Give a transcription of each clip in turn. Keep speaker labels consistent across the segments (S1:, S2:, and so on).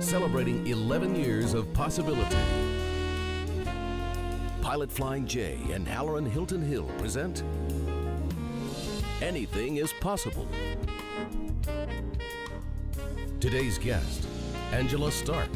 S1: celebrating 11 years of possibility. Pilot Flying J and Halloran Hilton Hill present Anything is Possible. Today's guest, Angela Starke.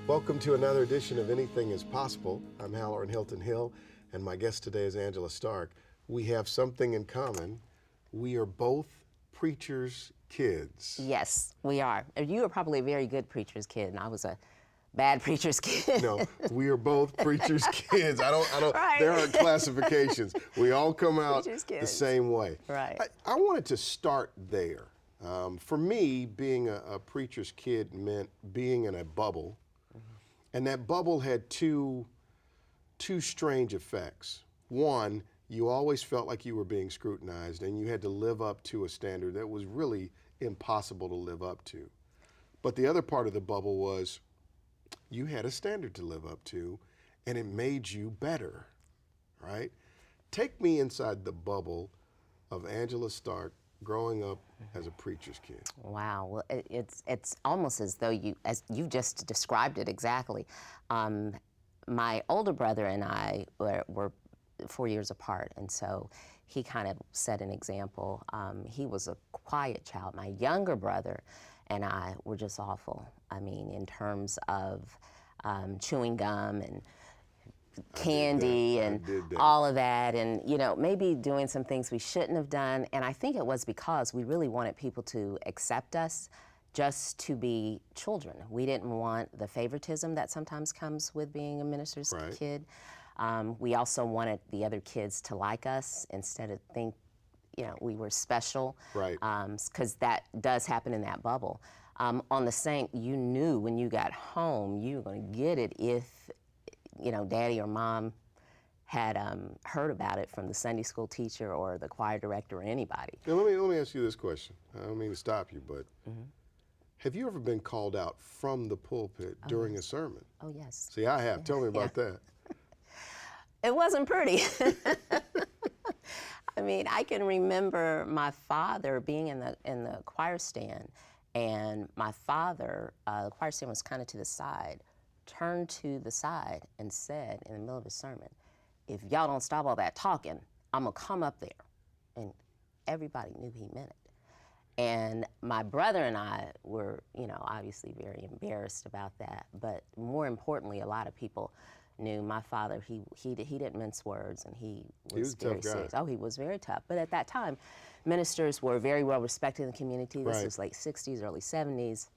S2: Welcome to another edition of Anything is Possible. I'm Halloran Hilton Hill, and my guest today is Angela Starke. We have something in common. We are both preachers' kids.
S3: Yes, we are. You were probably a very good preacher's kid, and I was a bad preacher's kid.
S2: No, we are both preachers' kids. I don't.
S3: Right.
S2: There aren't classifications. We all come out the same way.
S3: Right.
S2: I wanted to start there. For me, being a preacher's kid meant being in a bubble, and that bubble had two strange effects. One, you always felt like you were being scrutinized, and you had to live up to a standard that was really impossible to live up to. But the other part of the bubble was you had a standard to live up to, and it made you better, right? Take me inside the bubble of Angela Starke growing up as a preacher's kid.
S3: Wow, well, it's almost as though as you just described it exactly. My older brother and I were 4 years apart, and so he kind of set an example. He was a quiet child. My younger brother and I were just awful. I mean, in terms of chewing gum and candy and all of that, and maybe doing some things we shouldn't have done. And I think it was because we really wanted people to accept us just to be children. We didn't want the favoritism that sometimes comes with being a minister's kid. We also wanted the other kids to like us instead of think, we were special.
S2: Right.
S3: Because that does happen in that bubble. On the same, you knew when you got home you were going to get it if, daddy or mom had heard about it from the Sunday school teacher or the choir director or anybody.
S2: Now, let me ask you this question. I don't mean to stop you, but have you ever been called out from the pulpit during a sermon?
S3: Oh, yes.
S2: See, I have. Tell me about that.
S3: It wasn't pretty. I mean, I can remember my father being in the choir stand, and my father, the choir stand was kind of to the side, turned to the side and said in the middle of his sermon, "If y'all don't stop all that talking, I'm gonna come up there." And everybody knew he meant it. And my brother and I were, obviously very embarrassed about that. But more importantly, a lot of people knew my father. He didn't mince words, and he was very
S2: a tough guy.
S3: serious. Oh, he was very tough. But at that time, ministers were very well respected in the community. This was late 60s, early 70s.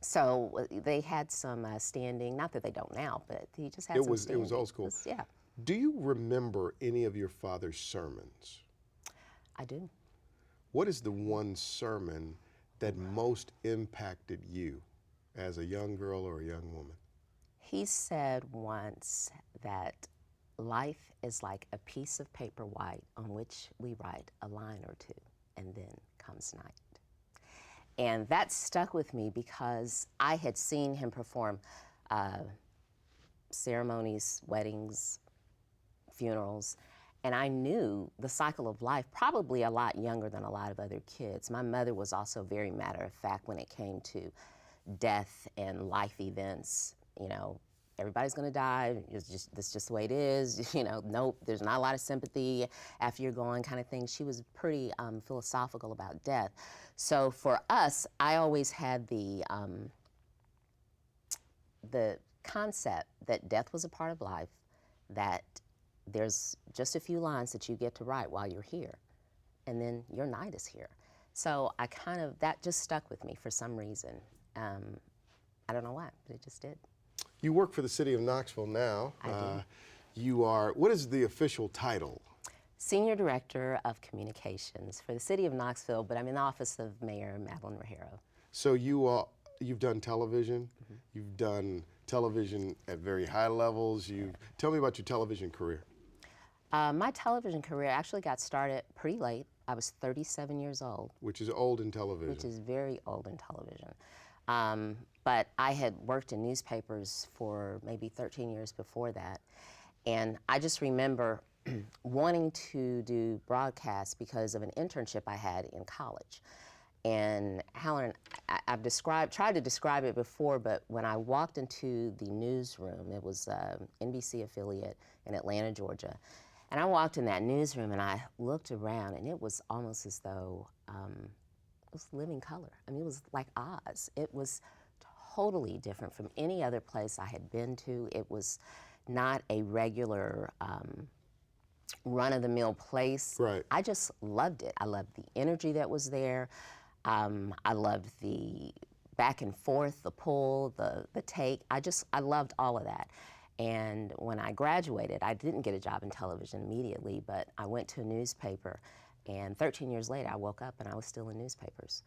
S3: So they had some standing. Not that they don't now, but he just had some standing.
S2: It was old school.
S3: Yeah.
S2: Do you remember any of your father's sermons?
S3: I do.
S2: What is the one sermon that most impacted you as a young girl or a young woman?
S3: He said once that life is like a piece of paper white on which we write a line or two, and then comes night. And that stuck with me because I had seen him perform ceremonies, weddings, funerals, and I knew the cycle of life, probably a lot younger than a lot of other kids. My mother was also very matter of fact when it came to death and life events. Everybody's gonna die, that's just the way it is, nope, there's not a lot of sympathy after you're gone kind of thing. She was pretty philosophical about death. So for us, I always had the concept that death was a part of life, that there's just a few lines that you get to write while you're here, and then your night is here. So that just stuck with me for some reason. I don't know why, but it just did.
S2: You work for the city of Knoxville now.
S3: I do.
S2: You are, what is the official title?
S3: Senior Director of Communications for the city of Knoxville, but I'm in the office of Mayor Madeline Rogero.
S2: So you've done television. You've done television at very high levels. Tell me about your television career.
S3: My television career actually got started pretty late. I was 37 years old.
S2: Which is old in television.
S3: Which is very old in television. But I had worked in newspapers for maybe 13 years before that. And I just remember wanting to do broadcast because of an internship I had in college. And Helen, I've tried to describe it before, but when I walked into the newsroom, it was an NBC affiliate in Atlanta, Georgia, and I walked in that newsroom and I looked around, and it was almost as though it was living color. I mean, it was like Oz. It was totally different from any other place I had been to. It was not a regular run-of-the-mill place.
S2: Right.
S3: I just loved it. I loved the energy that was there. I loved the back and forth, the pull, the take. I loved all of that. And when I graduated, I didn't get a job in television immediately, but I went to a newspaper, and 13 years later, I woke up and I was still in newspapers.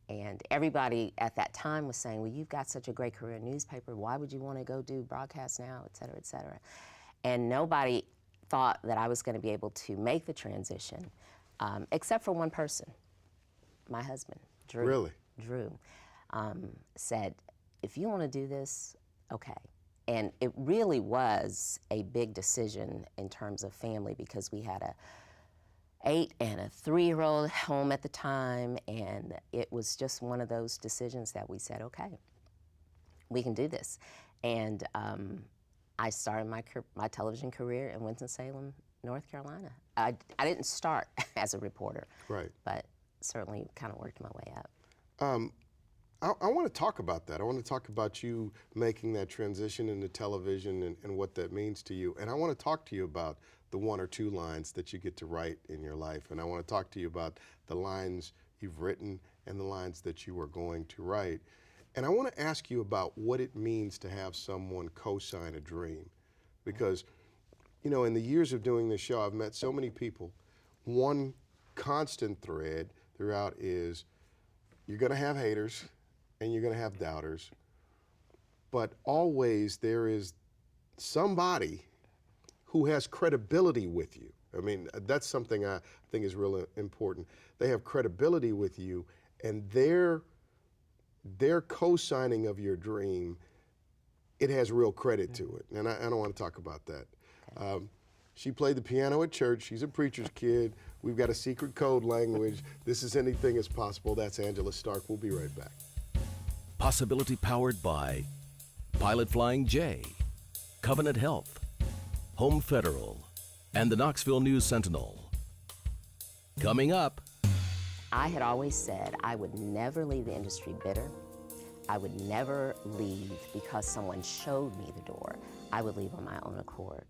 S3: And everybody at that time was saying, well, you've got such a great career in newspaper, why would you want to go do broadcast now, et cetera, et cetera. And nobody thought that I was going to be able to make the transition, except for one person. My husband, Drew.
S2: Really?
S3: Drew said, if you want to do this, okay. And it really was a big decision in terms of family, because we had a 8 and a 3-year-old home at the time, and it was just one of those decisions that we said, okay, we can do this. And I started my television career in Winston-Salem, North Carolina. I didn't start as a reporter,
S2: Right.
S3: but certainly kind of worked my way up.
S2: I want to talk about that. I want to talk about you making that transition into television and what that means to you. And I want to talk to you about the 1 or 2 lines that you get to write in your life. And I want to talk to you about the lines you've written and the lines that you are going to write. And I want to ask you about what it means to have someone co-sign a dream. Because, you know, in the years of doing this show, I've met so many people. One constant thread throughout is you're going to have haters and you're going to have doubters, but always there is somebody who has credibility with you. I mean, that's something I think is really important. They have credibility with you, and their co-signing of your dream, it has real credit to it. And I don't want to talk about that. Okay. She played the piano at church. She's a preacher's kid. We've got a secret code language. This is Anything is Possible. That's Angela Starke. We'll be right back.
S1: Possibility powered by Pilot Flying J, Covenant Health, Home Federal, and the Knoxville News Sentinel. Coming up.
S3: I had always said I would never leave the industry bitter. I would never leave because someone showed me the door. I would leave on my own accord.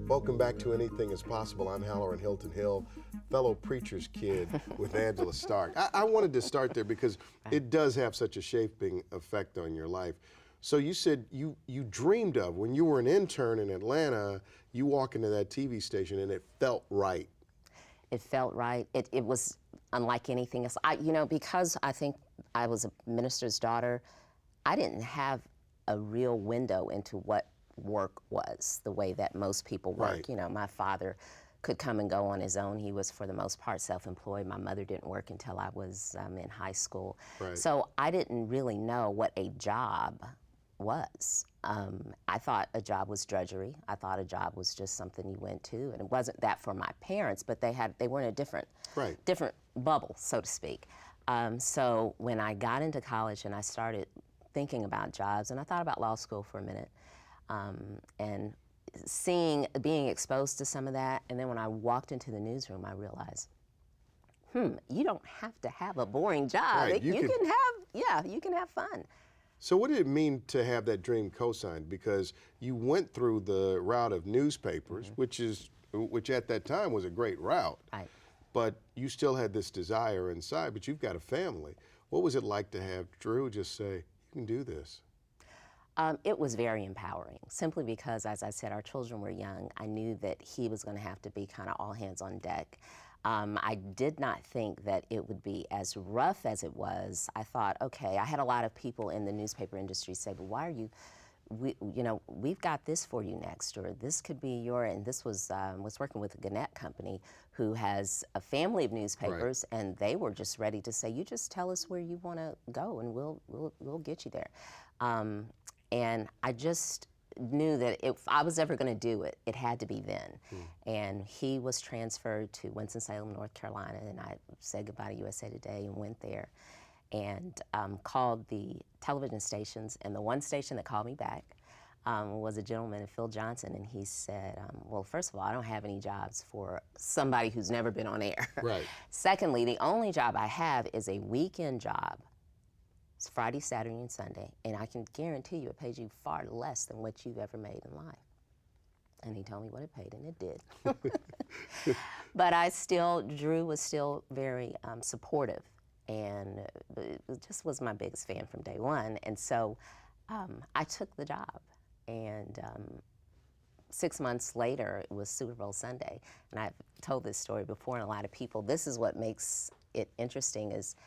S2: Welcome back to Anything is Possible. I'm Halloran Hilton Hill, fellow preacher's kid with Angela Starke. I wanted to start there because it does have such a shaping effect on your life. So you said you dreamed of, when you were an intern in Atlanta, you walk into that TV station and it felt right.
S3: It felt right. It was unlike anything else. Because I think I was a minister's daughter, I didn't have a real window into what work was the way that most people work.
S2: Right.
S3: You know, my father could come and go on his own. He was, for the most part, self-employed. My mother didn't work until I was in high school.
S2: Right.
S3: So I didn't really know what a job was. I thought a job was drudgery. I thought a job was just something you went to, and it wasn't that for my parents, but they were in a different bubble, so to speak. So when I got into college and I started thinking about jobs, and I thought about law school for a minute, and being exposed to some of that, and then when I walked into the newsroom, I realized, you don't have to have a boring job.
S2: Right.
S3: You can have fun.
S2: So what did it mean to have that dream co-signed? Because you went through the route of newspapers, which at that time was a great route.
S3: Right.
S2: But you still had this desire inside, but you've got a family. What was it like to have Drew just say, you can do this?
S3: It was very empowering, simply because, as I said, our children were young. I knew that he was going to have to be kind of all hands on deck. I did not think that it would be as rough as it was. I thought, okay, I had a lot of people in the newspaper industry say, well, why are you, we've got this for you next, or this could be and this was working with a Gannett company who has a family of newspapers, right. And they were just ready to say, you just tell us where you want to go and we'll get you there. And I just knew that if I was ever going to do it, it had to be then. And he was transferred to Winston-Salem, North Carolina, and I said goodbye to USA Today and went there and called the television stations, and the one station that called me back was a gentleman, Phil Johnson, and he said, well, first of all, I don't have any jobs for somebody who's never been on air.
S2: Right.
S3: Secondly, the only job I have is a weekend job. It's Friday, Saturday, and Sunday, and I can guarantee you it pays you far less than what you've ever made in life. And he told me what it paid, and it did. But Drew was still very supportive, and it just was my biggest fan from day one. And so I took the job, and 6 months later, it was Super Bowl Sunday. And I've told this story before, and a lot of people, this is what makes it interesting is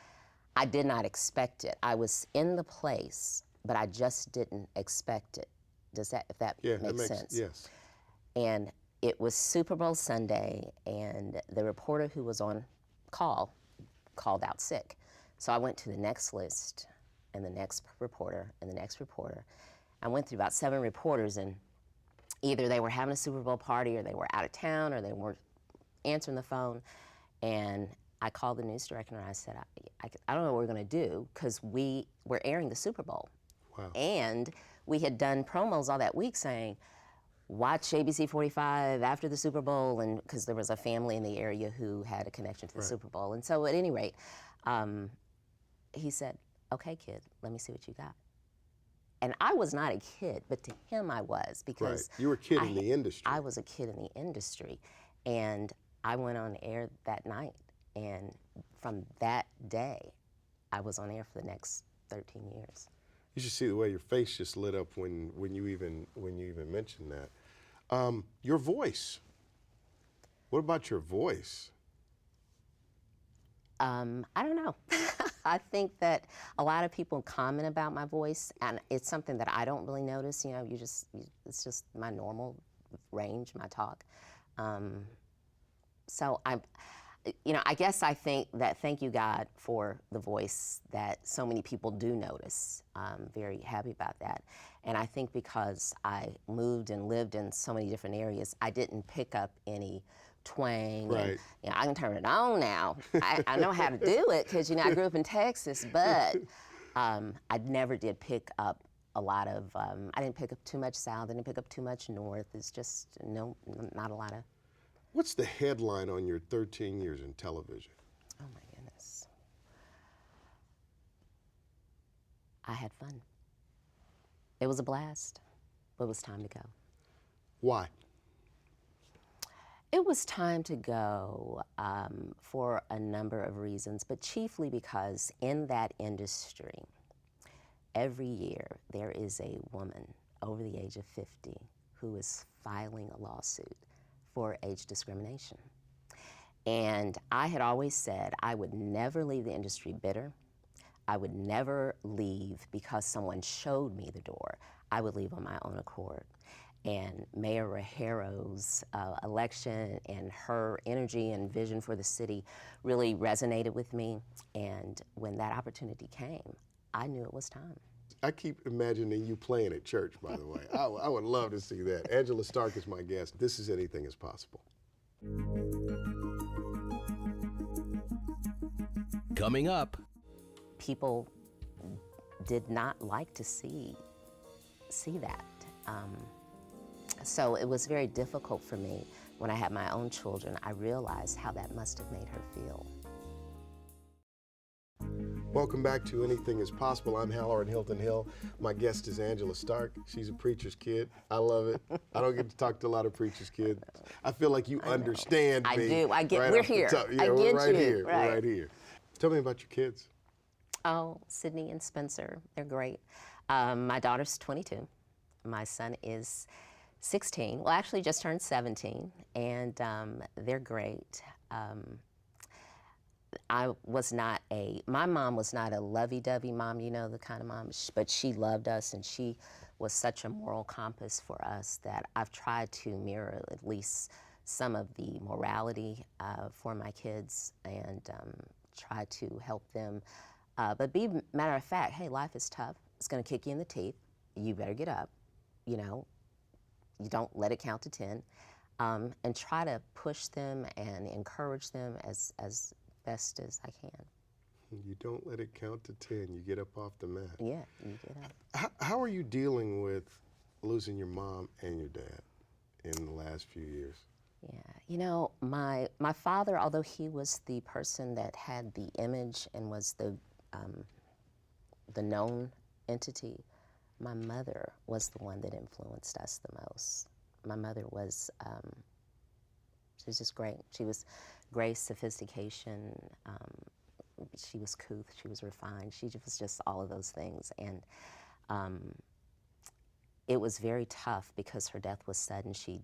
S3: I did not expect it. I was in the place, but I just didn't expect it. If that makes sense?
S2: Yes.
S3: And it was Super Bowl Sunday, and the reporter who was on call called out sick. So I went to the next list, and the next reporter, and the next reporter. I went through about 7 reporters, and either they were having a Super Bowl party, or they were out of town, or they weren't answering the phone. And I called the news director, and I said, I don't know what we're going to do, because we were airing the Super Bowl.
S2: Wow.
S3: And we had done promos all that week saying, watch ABC 45 after the Super Bowl, and because there was a family in the area who had a connection to the Super Bowl. And so at any rate, he said, okay, kid, let me see what you got. And I was not a kid, but to him I was, because
S2: you were a kid in the industry.
S3: I was a kid in the industry. And I went on air that night. And from that day, I was on air for the next 13 years.
S2: You should see the way your face just lit up when you even mentioned that. Your voice. What about your voice?
S3: I don't know. I think that a lot of people comment about my voice, and it's something that I don't really notice. You know, it's just my normal range, my talk. So I guess I think that thank you, God, for the voice that so many people do notice. I'm very happy about that. And I think because I moved and lived in so many different areas, I didn't pick up any twang.
S2: Right.
S3: And, I can turn it on now. I know how to do it because, I grew up in Texas, but I never did pick up a lot of, I didn't pick up too much South, I didn't pick up too much North. It's just, not a lot of.
S2: What's the headline on your 13 years in television?
S3: Oh my goodness. I had fun. It was a blast, but it was time to go.
S2: Why?
S3: It was time to go for a number of reasons, but chiefly because in that industry, every year there is a woman over the age of 50 who is filing a lawsuit for age discrimination. And I had always said I would never leave the industry bitter. I would never leave because someone showed me the door. I would leave on my own accord. And Mayor Rojero's election and her energy and vision for the city really resonated with me. And when that opportunity came, I knew it was time.
S2: I keep imagining you playing at church, by the way. I would love to see that. Angela Starke is my guest. This is Anything is Possible.
S1: Coming up.
S3: People did not like to see that. So it was very difficult for me when I had my own children. I realized how that must have made her feel.
S2: Welcome back to Anything is Possible. I'm Halloran Hilton Hill. My guest is Angela Starke. She's a preacher's kid. I love it. I don't get to talk to a lot of preacher's kids. I feel like you understand me.
S3: I do. I get.
S2: Right
S3: We're here.
S2: Yeah,
S3: I
S2: we're
S3: get
S2: right
S3: you.
S2: here.
S3: Right.
S2: We're right here. Tell me about your kids.
S3: Oh, Sydney and Spencer. They're great. My daughter's 22. My son is 16. Well, actually just turned 17, and they're great. My mom was not a lovey-dovey mom, the kind of mom, but she loved us, and she was such a moral compass for us that I've tried to mirror at least some of the morality for my kids and try to help them. But matter of fact, hey, life is tough. It's gonna kick you in the teeth. You better get up, you don't let it count to 10, and try to push them and encourage them as best as I can.
S2: You don't let it count to 10. You get up off the mat.
S3: Yeah, you get up.
S2: How are you dealing with losing your mom and your dad in the last few years?
S3: Yeah, you know, my father, although he was the person that had the image and was the known entity, my mother was the one that influenced us the most. My mother was, she was just great. She was grace, sophistication. She was couth. She was refined. She was just all of those things. And it was very tough because her death was sudden. She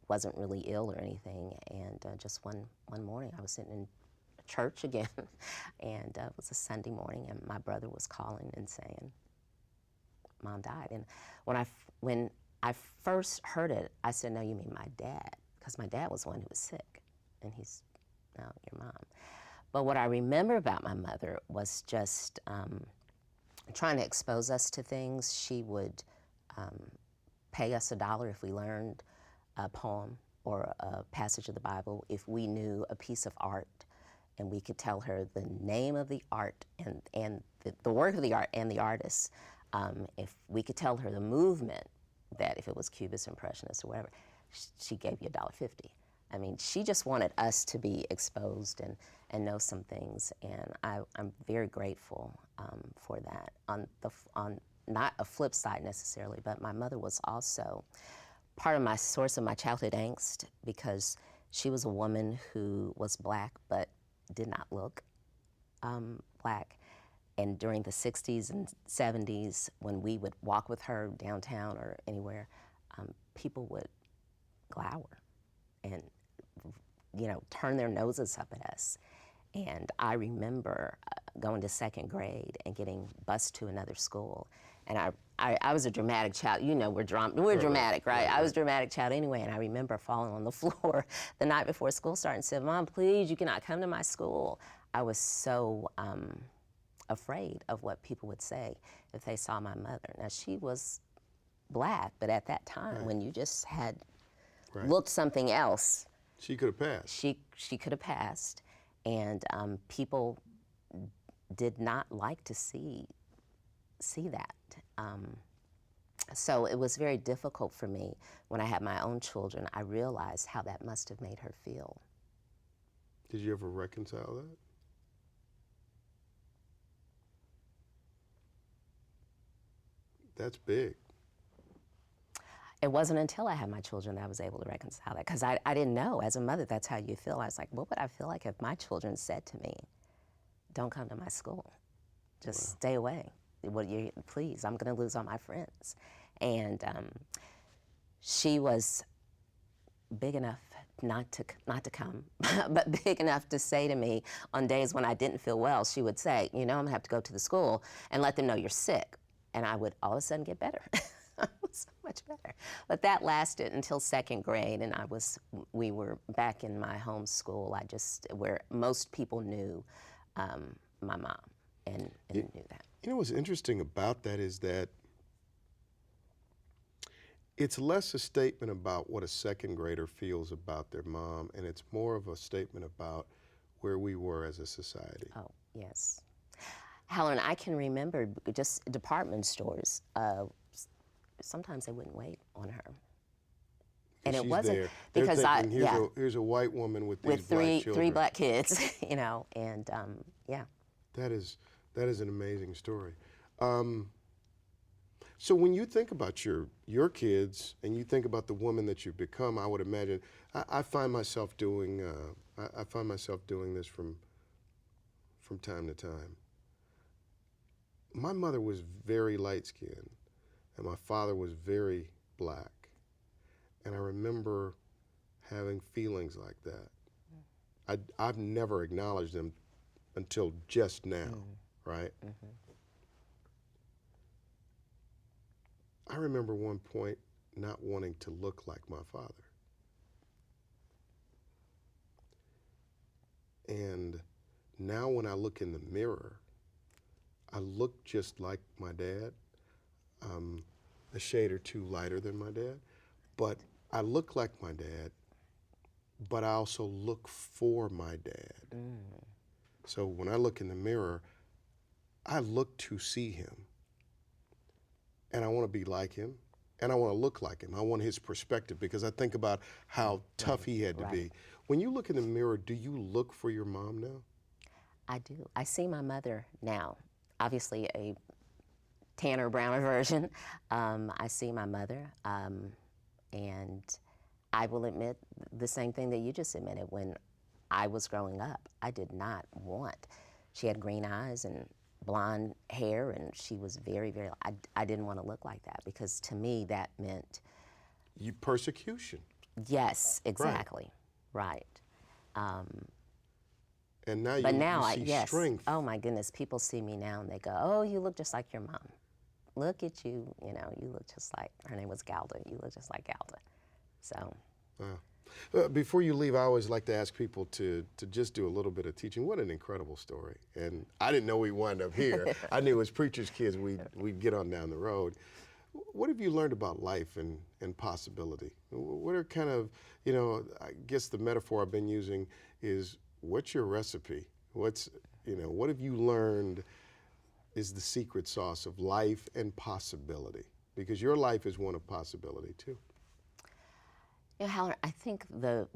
S3: wasn't really ill or anything. And just one morning, I was sitting in church again, and it was a Sunday morning, and my brother was calling and saying, Mom died. And when I first heard it, I said, no, you mean my dad, because my dad was the one who was sick, and he's now your mom. But what I remember about my mother was just trying to expose us to things. She would pay us $1 if we learned a poem or a passage of the Bible, if we knew a piece of art, and we could tell her the name of the art and the work of the art and the artist. If we could tell her the movement, that if it was Cubist, Impressionist, or whatever, she gave you $1.50. I mean, she just wanted us to be exposed and know some things, and I'm very grateful for that. On not a flip side necessarily, but my mother was also part of my source of my childhood angst, because she was a woman who was Black but did not look Black. And during the 60s and 70s, when we would walk with her downtown or anywhere, people would glower and, you know, turn their noses up at us. And I remember going to 2nd grade and getting bused to another school. And I was a dramatic child. You know, we're dramatic, right? I was a dramatic child anyway, and I remember falling on the floor the night before school started and said, Mom, please, you cannot come to my school. I was so afraid of what people would say if they saw my mother. Now, she was Black, but at that time, when you just had looked something else,
S2: she could have passed.
S3: She could have passed, and people did not like to see that. So it was very difficult for me when I had my own children. I realized how that must have made her feel.
S2: Did you ever reconcile that? That's big.
S3: It wasn't until I had my children that I was able to reconcile that, because I didn't know. As a mother, that's how you feel. I was like, what would I feel like if my children said to me, don't come to my school, just stay away. Please, I'm going to lose all my friends. And she was big enough not to come, but big enough to say to me on days when I didn't feel well, she would say, you know, I'm going to have to go to the school and let them know you're sick. And I would all of a sudden get better. So much better. But that lasted until 2nd grade, and we were back in my home school. Where most people knew my mom and knew that.
S2: You know what's interesting about that is that it's less a statement about what a 2nd grader feels about their mom, and it's more of a statement about where we were as a society.
S3: Oh, yes. Helen, I can remember just department stores. Sometimes they wouldn't wait on her. And it wasn't
S2: there.
S3: because
S2: thinking, here's a white woman with these black children.
S3: 3 Black kids, you know, and yeah.
S2: That is an amazing story. So when you think about your kids and you think about the woman that you've become, I would imagine I find myself doing this from time to time. My mother was very light-skinned, and my father was very Black. And I remember having feelings like that. I've never acknowledged them until just now, right? Mm-hmm. I remember one point not wanting to look like my father. And now when I look in the mirror, I look just like my dad. a shade or two lighter than my dad, but I look like my dad, but I also look for my dad. So when I look in the mirror, I look to see him. And I want to be like him, and I want to look like him. I want his perspective, because I think about how tough he had to be. When you look in the mirror, do you look for your mom now?
S3: I do. I see my mother now, obviously a tanner, browner version. I see my mother, and I will admit the same thing that you just admitted. When I was growing up, I did not want. She had green eyes and blonde hair, and she was very, very, I didn't want to look like that, because to me that meant...
S2: Persecution.
S3: Yes, exactly. Right.
S2: And now
S3: But
S2: you
S3: now,
S2: see
S3: yes.
S2: strength.
S3: Oh my goodness, people see me now and they go, oh, you look just like your mom. Look at you, you know, you look just like, her name was Galda, you look just like Galda. So.
S2: Before you leave, I always like to ask people to just do a little bit of teaching. What an incredible story. And I didn't know we'd wind up here. I knew as preachers' kids we'd get on down the road. What have you learned about life and possibility? What are kind of, you know, I guess the metaphor I've been using is, what's your recipe? What's, you know, what have you learned is the secret sauce of life and possibility? Because your life is one of possibility too.
S3: You know, Howard, I think the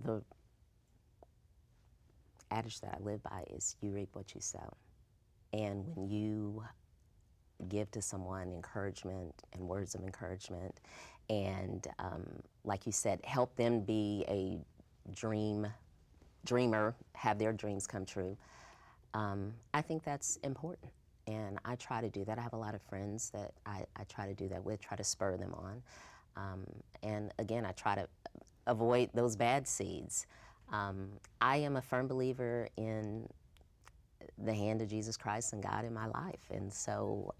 S3: adage that I live by is, you reap what you sow. And when you give to someone encouragement and words of encouragement, and like you said, help them be a dreamer, have their dreams come true, I think that's important. And I try to do that. I have a lot of friends that I try to do that with, try to spur them on. And again, I try to avoid those bad seeds. I am a firm believer in the hand of Jesus Christ and God in my life. And so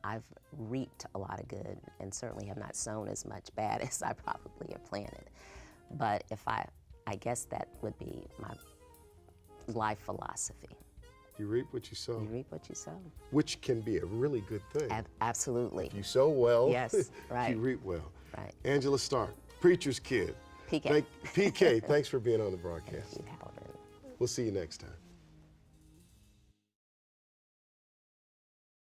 S3: I've reaped a lot of good, and certainly have not sown as much bad as I probably have planted. But if I guess that would be my life philosophy.
S2: You reap what you sow.
S3: You reap what you sow.
S2: Which can be a really good thing.
S3: Absolutely.
S2: If you sow well,
S3: yes, right.
S2: you reap well.
S3: Right.
S2: Angela Starke, preacher's kid.
S3: PK.
S2: PK, thanks for being on the broadcast.
S3: Thank you, Howard.
S2: We'll see you next time.